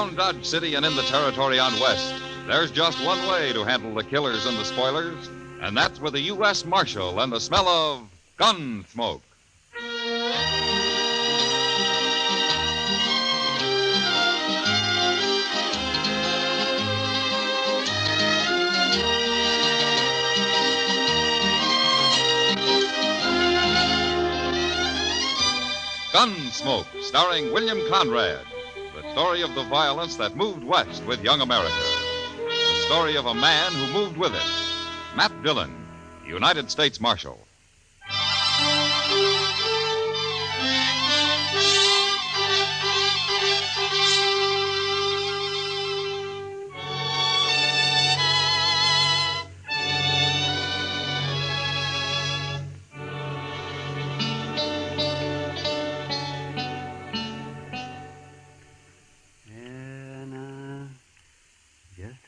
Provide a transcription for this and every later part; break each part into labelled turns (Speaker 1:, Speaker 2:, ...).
Speaker 1: Around Dodge City and in the territory on West, there's just one way to handle the killers and the spoilers, and that's with a U.S. Marshal and the smell of Gunsmoke. Gunsmoke, starring William Conrad. The story of the violence that moved west with young America. The story of a man who moved with it. Matt Dillon, United States Marshal.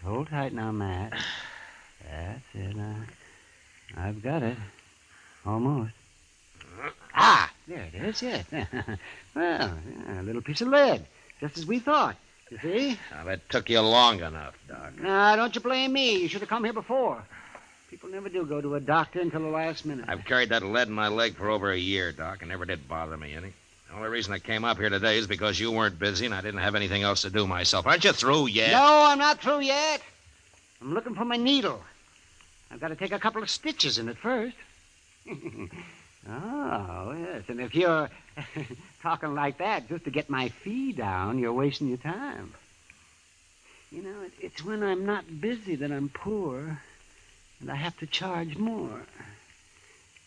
Speaker 2: Hold tight now, Matt. That's it. I've got it. Almost. Ah, there it is, yes. Well, a little piece of lead, just as we thought. You see?
Speaker 3: Now, that took you long enough, Doc.
Speaker 2: Now, don't you blame me. You should have come here before. People never do go to a doctor until the last minute.
Speaker 3: I've carried that lead in my leg for over a year, Doc, and never did bother me any. The only reason I came up here today is because you weren't busy and I didn't have anything else to do myself. Aren't you through yet?
Speaker 2: No, I'm not through yet. I'm looking for my needle. I've got to take a couple of stitches in it first. Oh, yes. And if you're talking like that just to get my fee down, you're wasting your time. You know, it's when I'm not busy that I'm poor, and I have to charge more.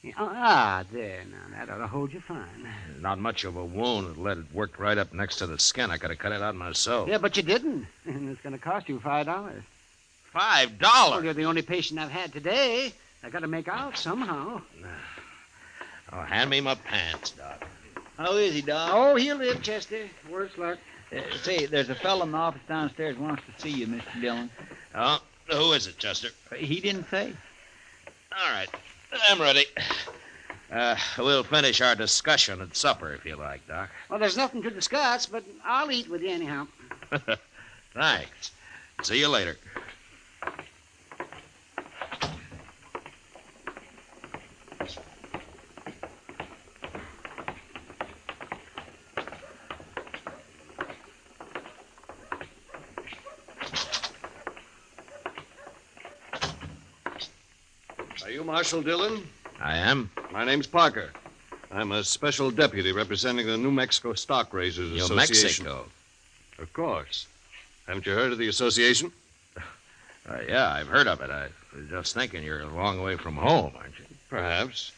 Speaker 2: There, now, that ought to hold you fine.
Speaker 3: Not much of a wound. The lead worked right up next to the skin. I could have cut it out myself.
Speaker 2: Yeah, but you didn't. And it's going to cost you $5.
Speaker 3: $5?
Speaker 2: Well, you're the only patient I've had today. I got to make out somehow.
Speaker 3: Oh, hand me my pants, Doc.
Speaker 4: How is he, Doc?
Speaker 2: Oh, he'll live, Chester. Worse luck.
Speaker 4: Say, there's a fellow in the office downstairs wants to see you, Mr. Dillon.
Speaker 3: Oh, who is it, Chester?
Speaker 4: He didn't say.
Speaker 3: All right. I'm ready. We'll finish our discussion at supper, if you like, Doc.
Speaker 2: Well, there's nothing to discuss, but I'll eat with you anyhow.
Speaker 3: Thanks. See you later.
Speaker 5: Are you Marshal Dillon?
Speaker 3: I am.
Speaker 5: My name's Parker. I'm a special deputy representing the New Mexico Stock Raisers
Speaker 3: New
Speaker 5: Association.
Speaker 3: Mexico?
Speaker 5: Of course. Haven't you heard of the association?
Speaker 3: Yeah, I've heard of it. I was just thinking you're a long way from home, aren't you?
Speaker 5: Perhaps.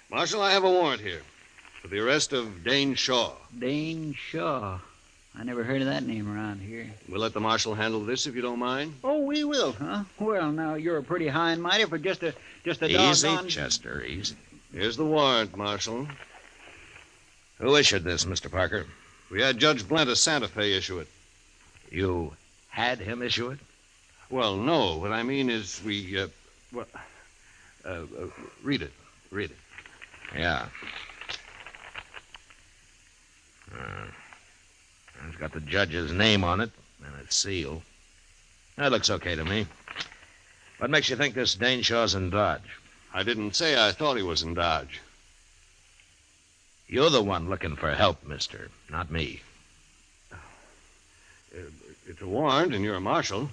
Speaker 5: Marshal, I have a warrant here for the arrest of Dane Shaw.
Speaker 4: Dane Shaw. I never heard of that name around here.
Speaker 5: We'll let the marshal handle this if you don't mind.
Speaker 4: Oh, we will, huh? Well, now, you're pretty high and mighty for just a
Speaker 3: Easy,
Speaker 4: doggone...
Speaker 3: Chester, easy.
Speaker 5: Here's the warrant, Marshal.
Speaker 3: Who issued this, Mr. Parker?
Speaker 5: We had Judge Blent of Santa Fe issue it.
Speaker 3: You had him issue it?
Speaker 5: Well, no. What I mean is read it. Read it.
Speaker 3: Yeah. It's got the judge's name on it and its seal. That looks okay to me. What makes you think this Dane Shaw's in Dodge?
Speaker 5: I didn't say I thought he was in Dodge.
Speaker 3: You're the one looking for help, mister, not me.
Speaker 5: It's a warrant, and you're a marshal.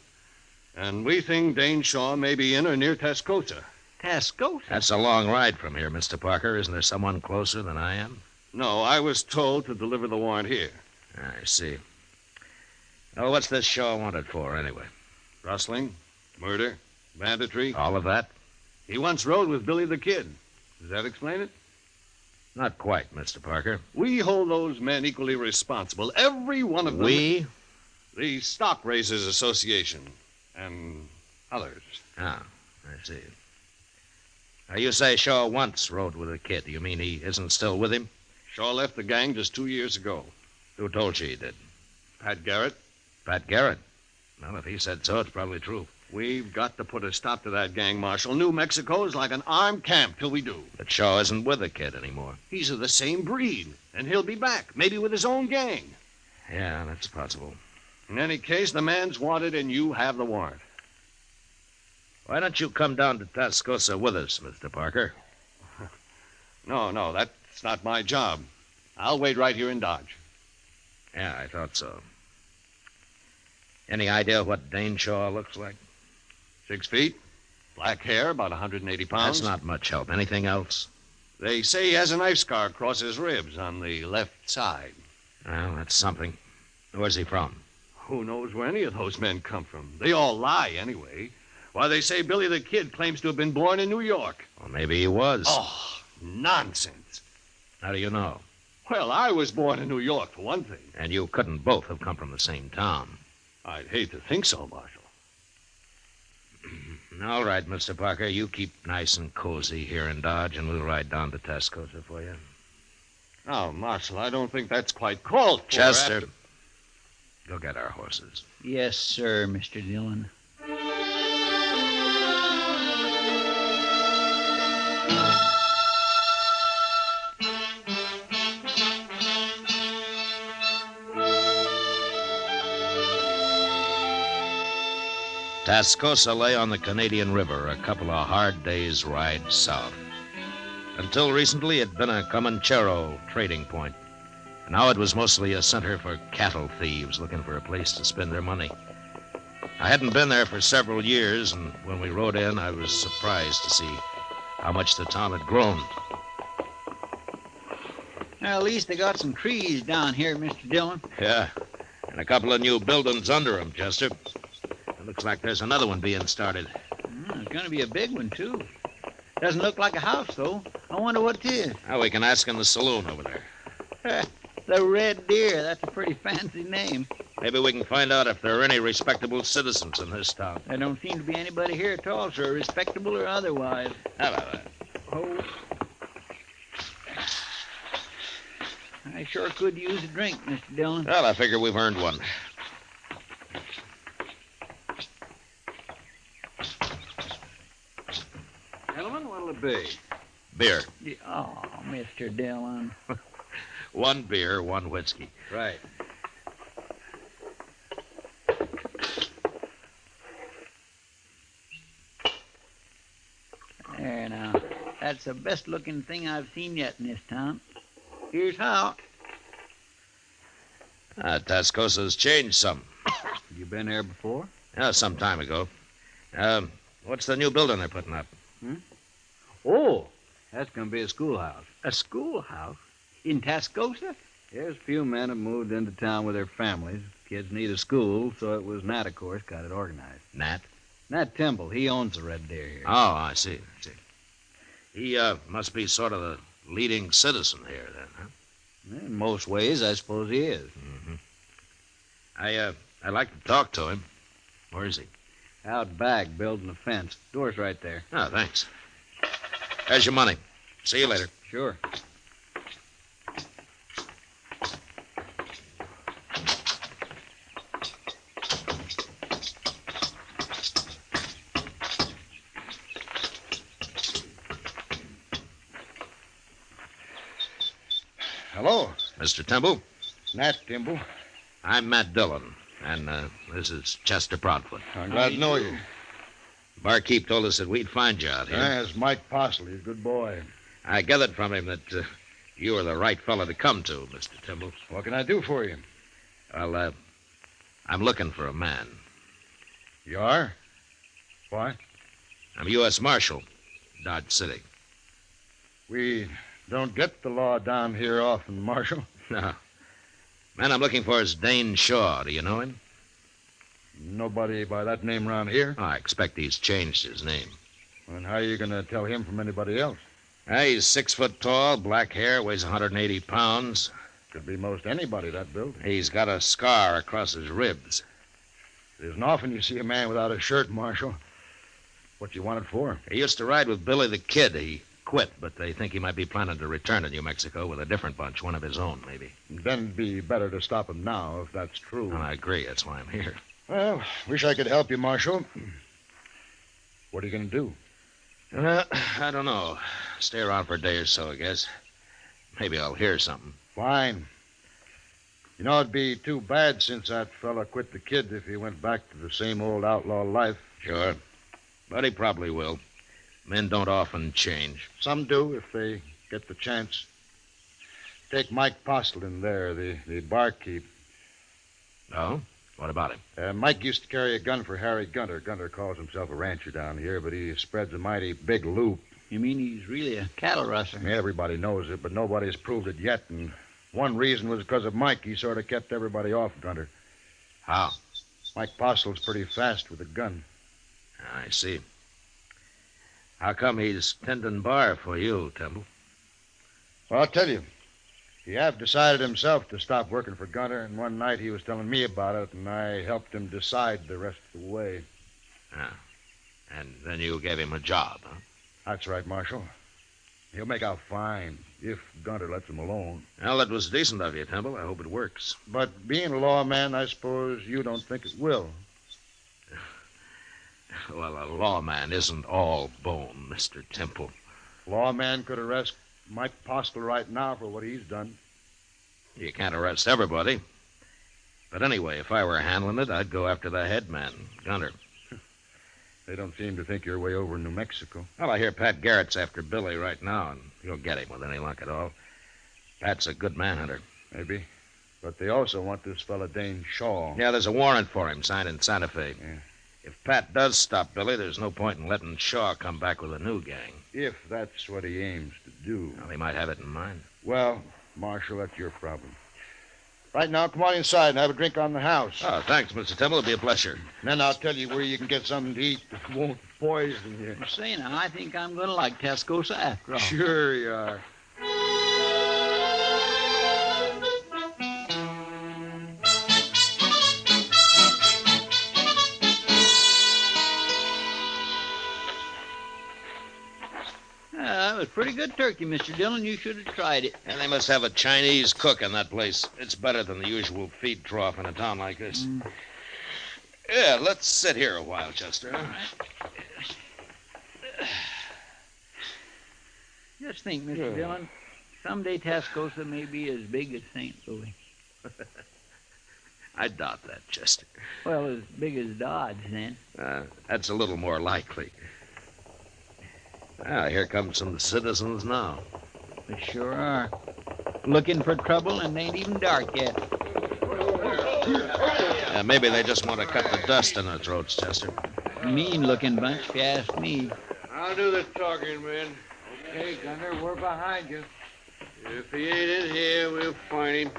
Speaker 5: And we think Dane Shaw may be in or near Tascosa.
Speaker 4: Tascosa?
Speaker 3: That's a long ride from here, Mr. Parker. Isn't there someone closer than I am?
Speaker 5: No, I was told to deliver the warrant here.
Speaker 3: I see. Oh, what's this Shaw wanted for, anyway?
Speaker 5: Rustling, murder, banditry.
Speaker 3: All of that?
Speaker 5: He once rode with Billy the Kid. Does that explain it?
Speaker 3: Not quite, Mr. Parker.
Speaker 5: We hold those men equally responsible. Every one of them.
Speaker 3: We?
Speaker 5: The Stock Raisers Association. And others.
Speaker 3: Ah, I see. Now, you say Shaw once rode with the Kid. You mean he isn't still with him?
Speaker 5: Shaw left the gang just 2 years ago.
Speaker 3: Who told you he did?
Speaker 5: Pat Garrett.
Speaker 3: Pat Garrett? Well, if he said so, it's probably true.
Speaker 5: We've got to put a stop to that gang, Marshal. New Mexico's like an armed camp till we do.
Speaker 3: But Shaw isn't with the Kid anymore.
Speaker 5: He's of the same breed, and he'll be back, maybe with his own gang.
Speaker 3: Yeah, that's possible.
Speaker 5: In any case, the man's wanted and you have the warrant.
Speaker 3: Why don't you come down to Tascosa with us, Mr. Parker?
Speaker 5: No, that's not my job. I'll wait right here in Dodge.
Speaker 3: Yeah, I thought so. Any idea what Dane Shaw looks like?
Speaker 5: 6 feet, black hair, about 180 pounds.
Speaker 3: That's not much help. Anything else?
Speaker 5: They say he has a knife scar across his ribs on the left side.
Speaker 3: Well, that's something. Where's he from?
Speaker 5: Who knows where any of those men come from? They all lie, anyway. Why, they say Billy the Kid claims to have been born in New York.
Speaker 3: Well, maybe he was.
Speaker 5: Oh, nonsense.
Speaker 3: How do you know?
Speaker 5: Well, I was born in New York, for one thing.
Speaker 3: And you couldn't both have come from the same town.
Speaker 5: I'd hate to think so, Marshal.
Speaker 3: All right, Mr. Parker, you keep nice and cozy here in Dodge, and we'll ride down to Tascosa for you.
Speaker 5: Now, Marshal, I don't think that's quite called for.
Speaker 3: Chester, go get our horses.
Speaker 4: Yes, sir, Mr. Dillon.
Speaker 3: Tascosa lay on the Canadian River, a couple of hard days' ride south. Until recently, it had been a Comanchero trading point. Now it was mostly a center for cattle thieves looking for a place to spend their money. I hadn't been there for several years, and when we rode in, I was surprised to see how much the town had grown.
Speaker 4: Well, at least they got some trees down here, Mr. Dillon.
Speaker 3: Yeah, and a couple of new buildings under them, Chester. It looks like there's another one being started.
Speaker 4: It's going to be a big one, too. Doesn't look like a house, though. I wonder what it is.
Speaker 3: Now we can ask in the saloon over there.
Speaker 4: The Red Deer. That's a pretty fancy name.
Speaker 3: Maybe we can find out if there are any respectable citizens in this town.
Speaker 4: There don't seem to be anybody here at all, sir, respectable or otherwise.
Speaker 3: How about that?
Speaker 4: Oh. I sure could use a drink, Mr. Dillon.
Speaker 3: Well, I figure we've earned one.
Speaker 5: Gentlemen, what'll it be?
Speaker 3: Beer.
Speaker 4: Oh, Mr. Dillon.
Speaker 3: One beer, one whiskey.
Speaker 5: Right.
Speaker 4: There now. That's the best looking thing I've seen yet in this town. Here's how.
Speaker 3: Tascosa's changed some.
Speaker 2: You been there before?
Speaker 3: Yeah, some time ago. What's the new building they're putting up?
Speaker 2: Oh, that's going to be a schoolhouse.
Speaker 4: A schoolhouse? In Tascosa?
Speaker 2: There's a few men have moved into town with their families. Kids need a school, so it was Nat, of course, got it organized.
Speaker 3: Nat?
Speaker 2: Nat Temple, he owns the Red Deer here.
Speaker 3: Oh, I see. He must be sort of the leading citizen here, then, huh?
Speaker 2: In most ways, I suppose he is.
Speaker 3: Mm-hmm. I'd like to talk to him. Where is he?
Speaker 2: Out back, building a fence. Door's right there.
Speaker 3: Oh, thanks. There's your money. See you later.
Speaker 2: Sure.
Speaker 5: Hello,
Speaker 3: Mr. Temple,
Speaker 5: Nat Timble.
Speaker 3: I'm Matt Dillon, and this is Chester Proudfoot.
Speaker 5: I'm glad to know you.
Speaker 3: Barkeep told us that we'd find you out here.
Speaker 5: Yes, Mike Parsley, a good boy.
Speaker 3: I gathered from him that you were the right fellow to come to, Mr. Timble.
Speaker 5: What can I do for you?
Speaker 3: Well, I'm looking for a man.
Speaker 5: You are? Why?
Speaker 3: I'm U.S. Marshal, Dodge City.
Speaker 5: We don't get the law down here often, Marshal.
Speaker 3: No. Man I'm looking for is Dane Shaw. Do you know him?
Speaker 5: Nobody by that name around here.
Speaker 3: Oh, I expect he's changed his name.
Speaker 5: And how are you going to tell him from anybody else?
Speaker 3: He's 6 foot tall, black hair, weighs 180 pounds.
Speaker 5: Could be most anybody that building.
Speaker 3: He's got a scar across his ribs.
Speaker 5: It isn't often you see a man without a shirt, Marshal. What you want it for?
Speaker 3: He used to ride with Billy the Kid. He quit, but they think he might be planning to return to New Mexico with a different bunch, one of his own, maybe.
Speaker 5: Then it'd be better to stop him now, if that's true.
Speaker 3: And I agree. That's why I'm here.
Speaker 5: Well, wish I could help you, Marshal. What are you going to do?
Speaker 3: I don't know. Stay around for a day or so, I guess. Maybe I'll hear something.
Speaker 5: Fine.
Speaker 6: You know, it'd be too bad since that fella quit the kid if he went back to the same old outlaw life.
Speaker 3: Sure. But he probably will. Men don't often change.
Speaker 6: Some do if they get the chance. Take Mike Postlin there, the barkeep.
Speaker 3: Oh? What about him?
Speaker 6: Mike used to carry a gun for Harry Gunter. Gunter calls himself a rancher down here, but he spreads a mighty big loop.
Speaker 4: You mean he's really a cattle rustler?
Speaker 6: Yeah, everybody knows it, but nobody's proved it yet. And one reason was because of Mike. He sort of kept everybody off Gunter.
Speaker 3: How?
Speaker 6: Mike Postle's pretty fast with a gun.
Speaker 3: I see. How come he's tending bar for you, Temple?
Speaker 6: Well, I'll tell you. He have decided himself to stop working for Gunter, and one night he was telling me about it, and I helped him decide the rest of the way.
Speaker 3: Ah. And then you gave him a job, huh?
Speaker 6: That's right, Marshal. He'll make out fine if Gunter lets him alone.
Speaker 3: Well, that was decent of you, Temple. I hope it works.
Speaker 6: But being a lawman, I suppose you don't think it will.
Speaker 3: Well, a lawman isn't all bone, Mr. Temple.
Speaker 6: Lawman could arrest Mike Postle right now for what he's done.
Speaker 3: You can't arrest everybody. But anyway, if I were handling it, I'd go after the head man, Gunter.
Speaker 6: They don't seem to think you're way over in New Mexico.
Speaker 3: Well, I hear Pat Garrett's after Billy right now, and you'll get him with any luck at all. Pat's a good manhunter.
Speaker 6: Maybe. But they also want this fella Dane Shaw.
Speaker 3: Yeah, there's a warrant for him signed in Santa Fe.
Speaker 6: Yeah.
Speaker 3: If Pat does stop Billy, there's no point in letting Shaw come back with a new gang.
Speaker 6: If that's what he aims to do.
Speaker 3: Well, he might have it in mind.
Speaker 6: Well, Marshal, that's your problem. Right now, come on inside and have a drink on the house.
Speaker 3: Oh, thanks, Mr. Temple. It'll be a pleasure.
Speaker 6: Then I'll tell you where you can get something to eat that won't poison you.
Speaker 4: Say now, I think I'm going to like Tascosa after all.
Speaker 6: Sure you are.
Speaker 4: That was pretty good turkey, Mr. Dillon. You should have tried it.
Speaker 3: And they must have a Chinese cook in that place. It's better than the usual feed trough in a town like this. Yeah, let's sit here a while, Chester.
Speaker 4: Just think, Mr. Dillon, someday Tascosa may be as big as St. Louis.
Speaker 3: I doubt that, Chester.
Speaker 4: Well, as big as Dodge, then.
Speaker 3: That's a little more likely. Ah, here come some citizens now.
Speaker 4: They sure are. Looking for trouble, and they ain't even dark yet.
Speaker 3: Maybe they just want to cut the dust in their throats, Chester.
Speaker 4: Mean-looking bunch, if you ask me.
Speaker 7: I'll do the talking, man.
Speaker 2: Okay, Gunter, we're behind you.
Speaker 7: If he ain't in here, we'll find him.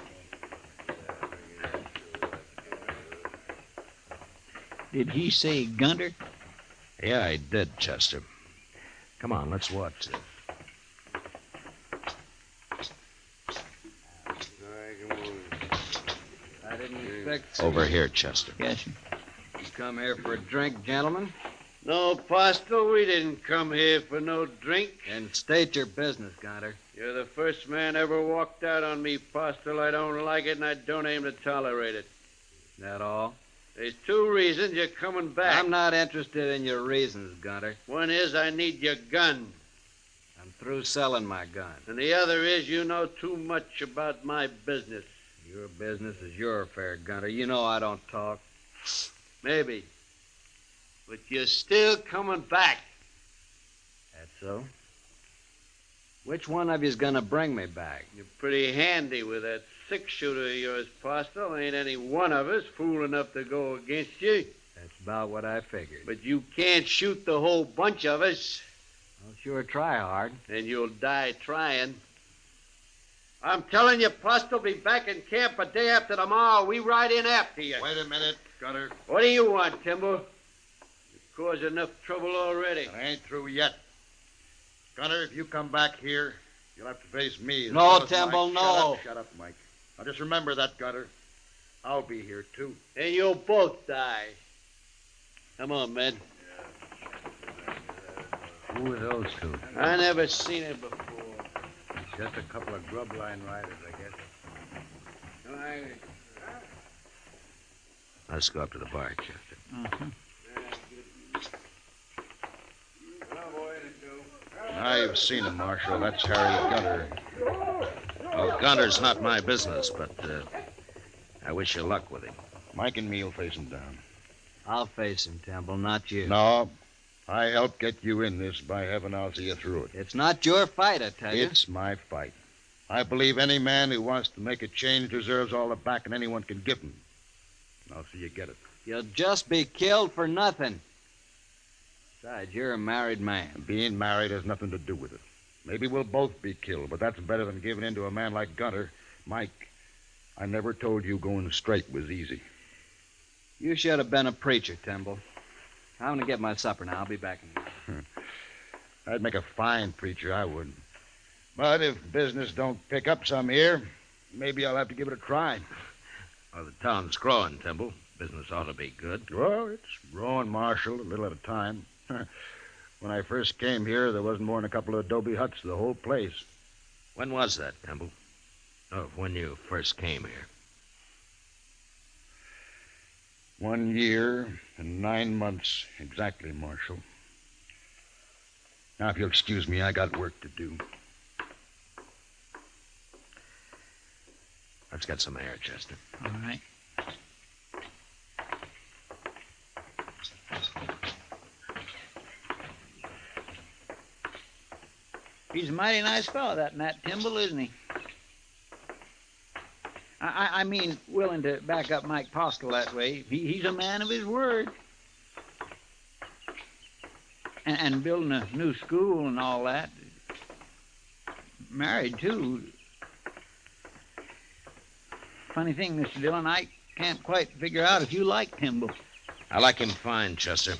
Speaker 4: Did he say Gunter?
Speaker 3: Yeah, I did, Chester. Come on, let's watch it.
Speaker 2: I didn't expect...
Speaker 3: Over here, Chester.
Speaker 4: Yes, sir.
Speaker 2: You come here for a drink, gentlemen?
Speaker 7: No, Postle, we didn't come here for no drink.
Speaker 2: Then state your business, Gunter.
Speaker 7: You're the first man ever walked out on me, Postle. I don't like it, and I don't aim to tolerate it.
Speaker 2: That all?
Speaker 7: There's two reasons you're coming back.
Speaker 2: I'm not interested in your reasons, Gunter.
Speaker 7: One is I need your gun.
Speaker 2: I'm through selling my gun.
Speaker 7: And the other is you know too much about my business.
Speaker 2: Your business is your affair, Gunter. You know I don't talk.
Speaker 7: Maybe. But you're still coming back.
Speaker 2: That's so? Which one of you's gonna bring me back?
Speaker 7: You're pretty handy with that six-shooter of yours, Postle. Ain't any one of us fool enough to go against you.
Speaker 2: That's about what I figured.
Speaker 7: But you can't shoot the whole bunch of us,
Speaker 2: I'll sure try hard.
Speaker 7: and you'll die trying. I'm telling you, Postle, be back in camp a day after tomorrow. We ride in after you.
Speaker 6: Wait a minute, Gunter.
Speaker 7: What do you want, Timber? You've caused enough trouble already.
Speaker 6: I ain't through yet. Gunter, if you come back here, you'll have to face me. as
Speaker 2: No,
Speaker 6: well as
Speaker 2: Temple,
Speaker 6: Mike.
Speaker 2: no.
Speaker 6: Shut up, Mike. Now, just remember that, Gunter. I'll be here, too.
Speaker 7: And you'll both die. Come on, men.
Speaker 2: Who are those two?
Speaker 7: I never seen it before.
Speaker 2: Just a couple of grub line riders, I guess.
Speaker 3: Let's go up to the bar, Chester.
Speaker 6: I've seen him, Marshal. That's Harry Gunter.
Speaker 3: Well, Gunter's not my business, but I wish you luck with him.
Speaker 6: Mike and me'll face him down.
Speaker 2: I'll face him, Temple, not you.
Speaker 6: No, I helped get you in this. By heaven, I'll see you through it.
Speaker 2: It's not your fight, I tell you.
Speaker 6: It's my fight. I believe any man who wants to make a change deserves all the backing anyone can give him. I'll see you get it.
Speaker 2: You'll just be killed for nothing. Besides, you're a married man.
Speaker 6: Being married has nothing to do with it. Maybe we'll both be killed, but that's better than giving in to a man like Gunter. Mike, I never told you going straight was easy.
Speaker 2: You should have been a preacher, Temple. I'm going to get my supper now. I'll be back in a minute.
Speaker 6: I'd make a fine preacher, I would. But if business don't pick up some here, maybe I'll have to give it a try.
Speaker 3: Well, the town's growing, Temple. Business ought to be good.
Speaker 6: Well, it's growing, Marshal, a little at a time. When I first came here, there wasn't more than a couple of adobe huts to the whole place.
Speaker 3: When was that, Temple? Oh, when you first came here.
Speaker 6: 1 year and 9 months exactly, Marshal. Now, if you'll excuse me, I got work to do.
Speaker 3: Let's get some air, Chester.
Speaker 4: All right. He's a mighty nice fellow, that Matt Timble, isn't he? I mean, willing to back up Mike Postle that way. He's a man of his word. And building a new school and all that. Married, too. Funny thing, Mr. Dillon, I can't quite figure out if you like Timble.
Speaker 3: I like him fine, Chester.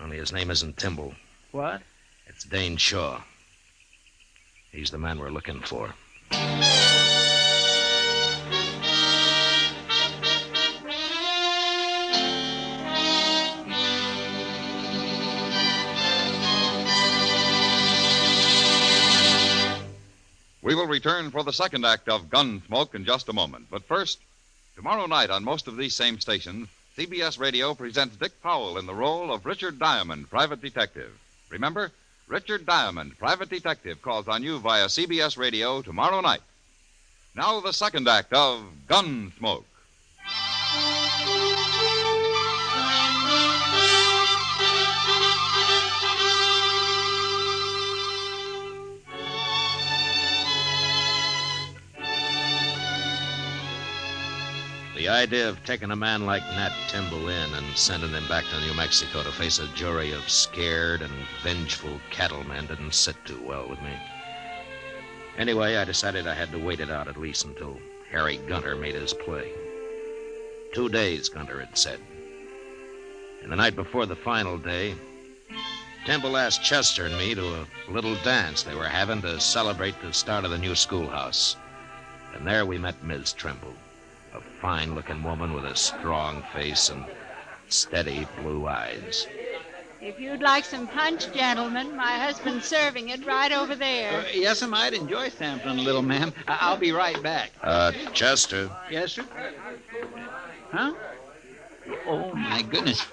Speaker 3: Only his name isn't Timble.
Speaker 4: What?
Speaker 3: It's Dane Shaw. He's the man we're looking for.
Speaker 1: We will return for the second act of Gunsmoke in just a moment. But first, tomorrow night on most of these same stations, CBS Radio presents Dick Powell in the role of Richard Diamond, private detective. Remember, Richard Diamond, private detective, calls on you via CBS Radio tomorrow night. Now the second act of Gunsmoke.
Speaker 3: The idea of taking a man like Nat Timble in and sending him back to New Mexico to face a jury of scared and vengeful cattlemen didn't sit too well with me. Anyway, I decided I had to wait it out at least until Harry Gunter made his play. 2 days, Gunter had said. And the night before the final day, Timble asked Chester and me to a little dance they were having to celebrate the start of the new schoolhouse. And there we met Ms. Trimble. A fine-looking woman with a strong face and steady blue eyes.
Speaker 8: If you'd like some punch, gentlemen, my husband's serving it right over there.
Speaker 4: Yes, I might enjoy sampling a little, ma'am. I'll be right back.
Speaker 3: Chester.
Speaker 4: Yes, sir? Huh? Oh, my goodness.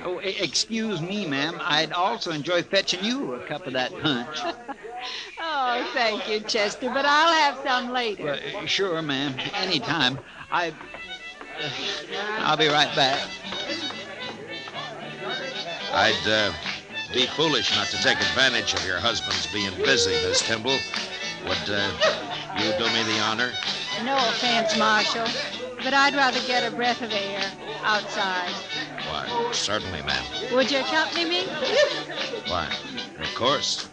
Speaker 4: Oh, excuse me, ma'am. I'd also enjoy fetching you a cup of that punch.
Speaker 8: Oh, thank you, Chester, but I'll have some later.
Speaker 4: Well, sure, ma'am. Anytime. I'll be right back.
Speaker 3: I'd be foolish not to take advantage of your husband's being busy, Miss Timble. Would you do me the honor?
Speaker 8: No offense, Marshal, but I'd rather get a breath of air outside.
Speaker 3: Why, certainly, ma'am.
Speaker 8: Would you accompany me?
Speaker 3: Why, of course.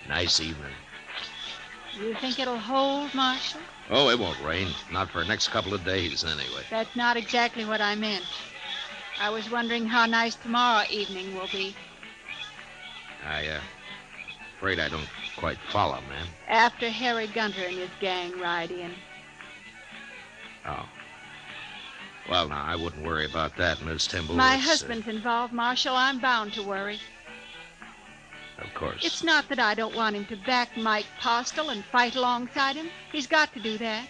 Speaker 3: Nice evening.
Speaker 8: You think it'll hold, Marshal?
Speaker 3: Oh, it won't rain. Not for the next couple of days, anyway.
Speaker 8: That's not exactly what I meant. I was wondering how nice tomorrow evening will be.
Speaker 3: Afraid I don't quite follow, ma'am.
Speaker 8: After Harry Gunter and his gang ride in.
Speaker 3: Oh. Well, now, I wouldn't worry about that, Miss Timble.
Speaker 8: My husband's involved, Marshal. I'm bound to worry.
Speaker 3: Of course.
Speaker 8: It's not that I don't want him to back Mike Postle and fight alongside him. He's got to do that.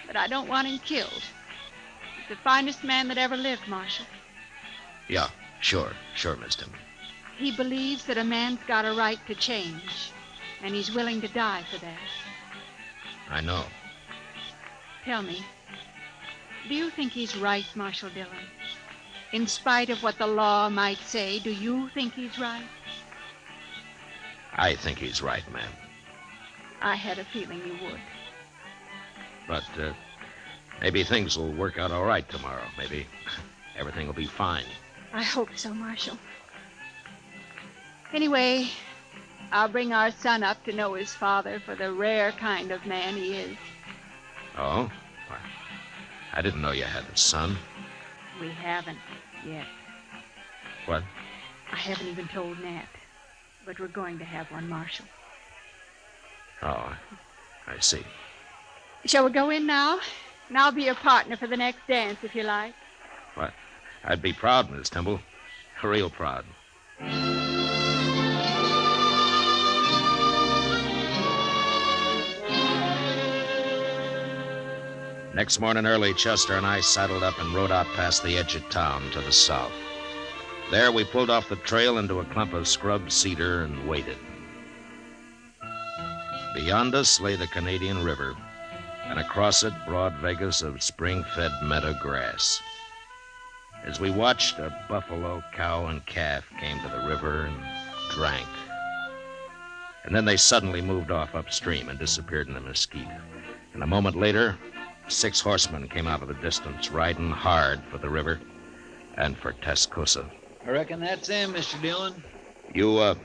Speaker 8: But I don't want him killed. He's the finest man that ever lived, Marshal.
Speaker 3: Yeah, sure, Miss Temple.
Speaker 8: He believes that a man's got a right to change, and he's willing to die for that.
Speaker 3: I know.
Speaker 8: Tell me, do you think he's right, Marshal Dillon? In spite of what the law might say, do you think he's right?
Speaker 3: I think he's right, ma'am.
Speaker 8: I had a feeling you would.
Speaker 3: But maybe things will work out all right tomorrow. Maybe everything will be fine.
Speaker 8: I hope so, Marshal. Anyway, I'll bring our son up to know his father for the rare kind of man he is.
Speaker 3: Oh? Why, I didn't know you had a son.
Speaker 8: We haven't yet.
Speaker 3: What?
Speaker 8: I haven't even told Nat. But we're going to have one, Marshal.
Speaker 3: Oh, I see.
Speaker 8: Shall we go in now? And I'll be your partner for the next dance, if you like.
Speaker 3: What? I'd be proud, Miss Temple. Real proud. Next morning early, Chester and I saddled up and rode out past the edge of town to the south. There we pulled off the trail into a clump of scrub cedar and waited. Beyond us lay the Canadian River, and across it broad Vegas of spring-fed meadow grass. As we watched, a buffalo, cow, and calf came to the river and drank. And then they suddenly moved off upstream and disappeared in the mesquite. And a moment later, 6 horsemen came out of the distance, riding hard for the river and for Tascosa.
Speaker 4: I reckon that's them, Mr. Dillon.
Speaker 3: You,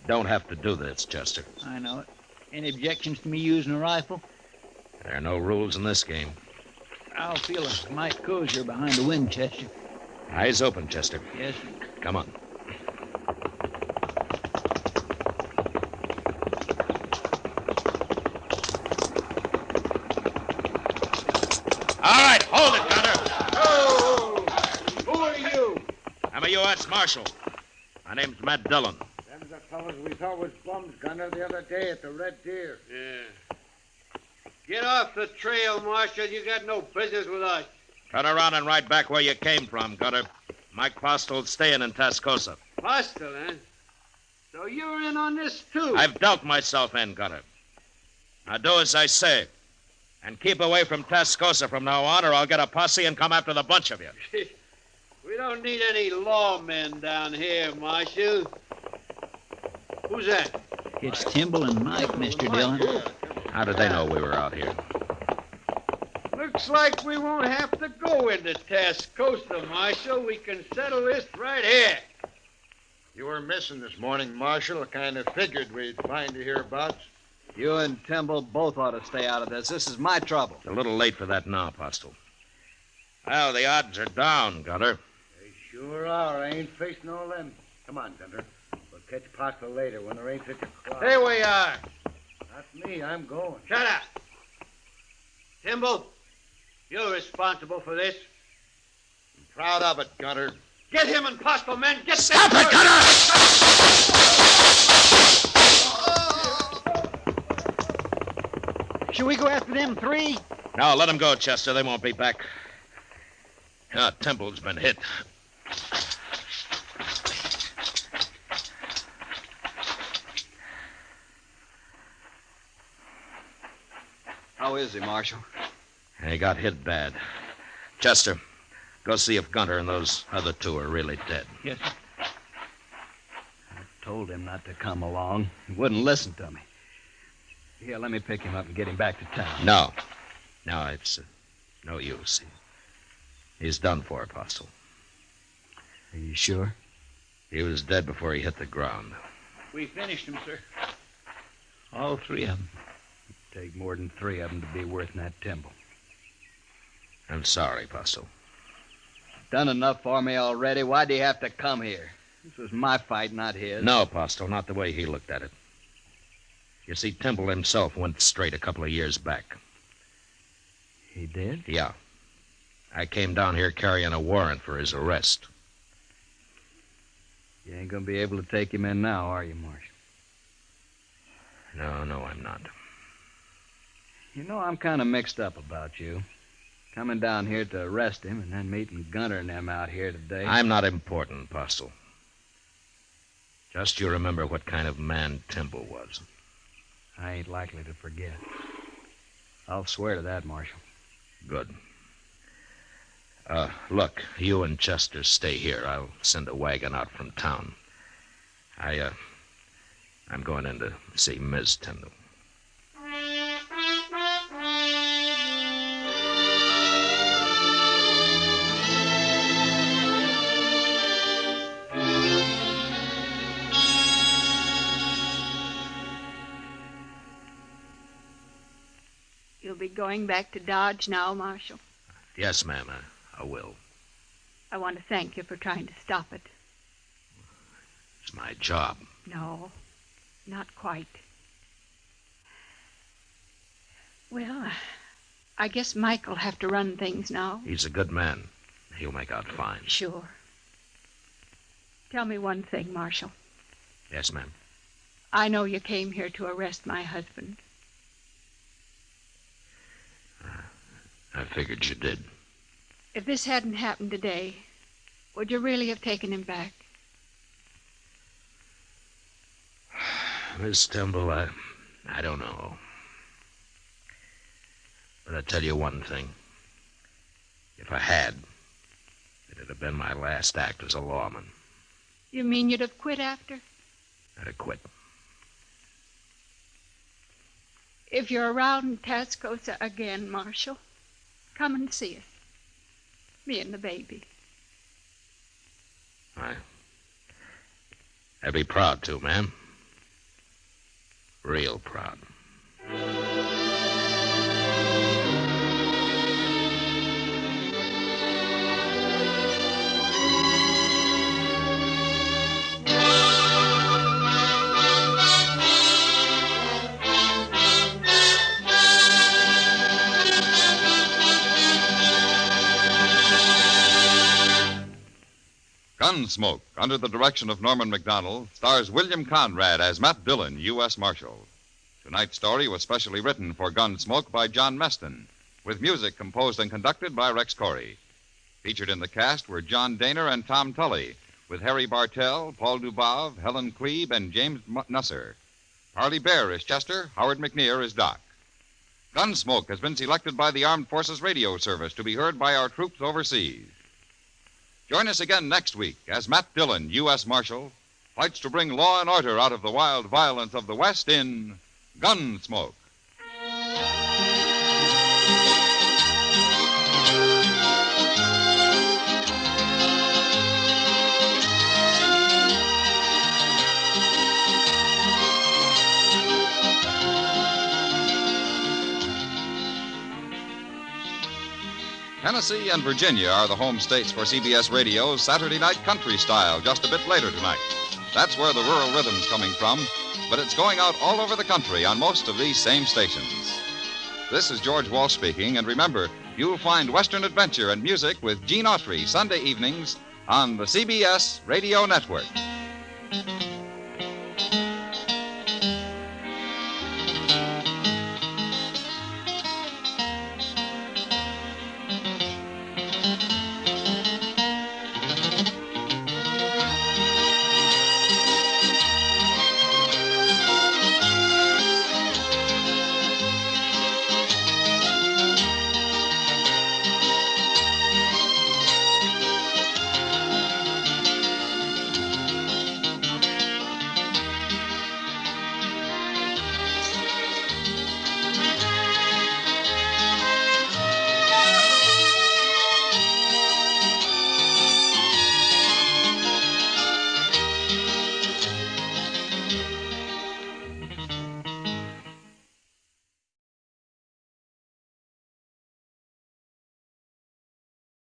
Speaker 3: don't have to do this, Chester.
Speaker 4: I know it. Any objections to me using a rifle?
Speaker 3: There are no rules in this game.
Speaker 4: I'll feel a mite cozier behind the Winchester.
Speaker 3: Eyes open, Chester.
Speaker 4: Yes, sir.
Speaker 3: Come on. All right, hold it, Gunner.
Speaker 7: Oh! Who are you?
Speaker 3: I'm a U.S. Marshal. My name's Matt Dillon.
Speaker 6: Them's the fellows we thought was bums, Gunner, the other day at the Red Deer.
Speaker 7: Yeah. Get off the trail, Marshal. You got no business with us.
Speaker 3: Turn around and ride back where you came from, Gunner. Mike Postel's staying in Tascosa.
Speaker 7: Postel, eh? So you're in on this, too?
Speaker 3: I've dealt myself in, Gunner. Now do as I say. And keep away from Tascosa from now on, or I'll get a posse and come after the bunch of you.
Speaker 7: We don't need any lawmen down here, Marshal. Who's that?
Speaker 4: It's Timble and Mike, Mr. Dillon.
Speaker 3: How did they know we were out here?
Speaker 7: Looks like we won't have to go into Tascosa, Marshal. We can settle this right here.
Speaker 6: You were missing this morning, Marshal. I kind of figured we'd find you hereabouts.
Speaker 9: You and Timble both ought to stay out of this. This is my trouble.
Speaker 3: It's a little late for that now, Postel. Well, the odds are down, Gunner.
Speaker 6: They sure are. I ain't facing all them. Come on, Gunner. We'll catch Postel later when there ain't such a crowd.
Speaker 7: Here we are.
Speaker 6: Not me. I'm going.
Speaker 7: Shut up. Timble, you're responsible for this.
Speaker 6: I'm proud of it, Gunner.
Speaker 7: Get him and Postel, men. Get
Speaker 3: Stop
Speaker 7: them
Speaker 3: it, Gunner!
Speaker 4: Should we go after them 3?
Speaker 3: No, let them go, Chester. They won't be back. Temple's been hit.
Speaker 9: How is he, Marshal?
Speaker 3: He got hit bad. Chester, go see if Gunter and those other 2 are really dead.
Speaker 4: Yes, sir.
Speaker 9: I told him not to come along. He wouldn't listen to me. Here, let me pick him up and get him back to town.
Speaker 3: No, it's no use. He's done for, Postel.
Speaker 9: Are you sure?
Speaker 3: He was dead before he hit the ground.
Speaker 4: We finished them, sir. All 3 of them.
Speaker 9: It'd take more than 3 of them to be worth that Timble.
Speaker 3: I'm sorry, Postel.
Speaker 9: Done enough for me already. Why'd he have to come here? This was my fight, not his.
Speaker 3: No, Postel, not the way he looked at it. You see, Temple himself went straight a couple of years back.
Speaker 9: He did?
Speaker 3: Yeah. I came down here carrying a warrant for his arrest.
Speaker 9: You ain't gonna be able to take him in now, are you, Marshal?
Speaker 3: No, I'm not.
Speaker 9: You know, I'm kind of mixed up about you. Coming down here to arrest him and then meeting Gunter and them out here today.
Speaker 3: I'm not important, Postle. Just you remember what kind of man Timble was.
Speaker 9: I ain't likely to forget. I'll swear to that, Marshal.
Speaker 3: Good. Look, you and Chester stay here. I'll send a wagon out from town. I'm going in to see Ms. Tyndall.
Speaker 8: You'll be going back to Dodge now, Marshal.
Speaker 3: Yes, ma'am, I will.
Speaker 8: I want to thank you for trying to stop it.
Speaker 3: It's my job.
Speaker 8: No, not quite. Well, I guess Mike'll have to run things now.
Speaker 3: He's a good man. He'll make out fine.
Speaker 8: Sure. Tell me one thing, Marshal.
Speaker 3: Yes, ma'am.
Speaker 8: I know you came here to arrest my husband.
Speaker 3: I figured you did.
Speaker 8: If this hadn't happened today, would you really have taken him back?
Speaker 3: Miss Timble, I don't know. But I'll tell you one thing. If I had, it'd have been my last act as a lawman.
Speaker 8: You mean you'd have quit after?
Speaker 3: I'd have quit.
Speaker 8: If you're around Tascosa again, Marshal, come and see us. Me and the baby.
Speaker 3: I'd be proud to, ma'am. Real proud.
Speaker 1: Gunsmoke, under the direction of Norman MacDonald, stars William Conrad as Matt Dillon, U.S. Marshal. Tonight's story was specially written for Gunsmoke by John Meston, with music composed and conducted by Rex Corey. Featured in the cast were John Daner and Tom Tully, with Harry Bartell, Paul Dubov, Helen Klebe, and James Nusser. Harley Bear is Chester, Howard McNear is Doc. Gunsmoke has been selected by the Armed Forces Radio Service to be heard by our troops overseas. Join us again next week as Matt Dillon, U.S. Marshal, fights to bring law and order out of the wild violence of the West in Gunsmoke. Tennessee and Virginia are the home states for CBS Radio's Saturday Night Country Style, just a bit later tonight. That's where the rural rhythm's coming from, but it's going out all over the country on most of these same stations. This is George Walsh speaking, and remember, you'll find Western adventure and music with Gene Autry Sunday evenings on the CBS Radio Network.